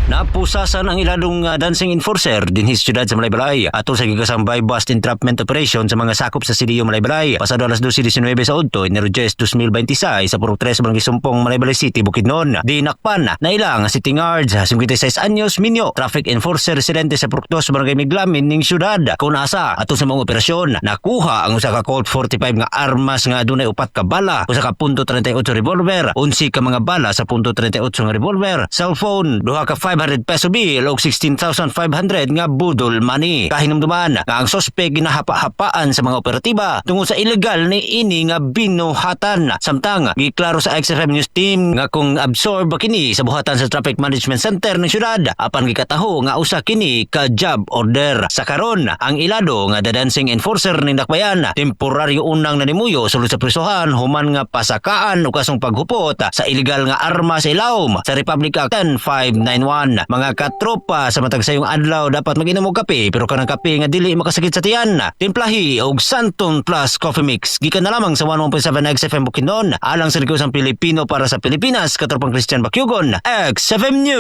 Napusasan ang iladong dancing enforcer dinhi sa siyudad sa Malaybalay atol sa gigasambay bust entrapment operation sa mga sakop sa Sidiyo Malaybalay pasado alas 12:19 sa Udto Enero 10, 2026 sa Purok 3 Barangay Sumpong, Malaybalay City, Bukidnon. Dinakpan na ilang si Tingards 56 anyos minyo traffic enforcer residente sa Purok 2 Barangay Miglamin ning siyudad. Kung asa atol sa mga operasyon nakuha ang usa ka Colt 45 nga armas nga adunay 4 ka bala, usa ka .38 revolver, 11 ka mga bala sa .38 nga revolver, cellphone, duha ka 500 peso bill o 16,500 nga budol money. Kahinumduman nga ang sospek ginahapa-hapaan sa mga operatiba tungod sa illegal ni ini nga binuhatan. Samtang giklaro sa XFM News Team nga kung absorb kini sa buhatan sa Traffic Management Center ng syudad apan gikataho nga usa kini ka job order. Sa karon ang ilado nga the dancing enforcer ning Dakbayan temporaryo unang nanimuyo sulod sa prisuhan human nga pasakaan o kasong paghupot sa illegal nga arma sa ilawom sa Republic Act 10591. Mga katropa sa matag sayong adlaw dapat mag-inom og kape pero kanang kape nga dili makasakit sa tiyan. Timplahi og Santon Plus Coffee Mix gikan na lamang sa 101.7 XFM Bukidnon alang sa Ligosang Pilipino para sa Pilipinas. Katropang Christian Bakyugon, XFM News.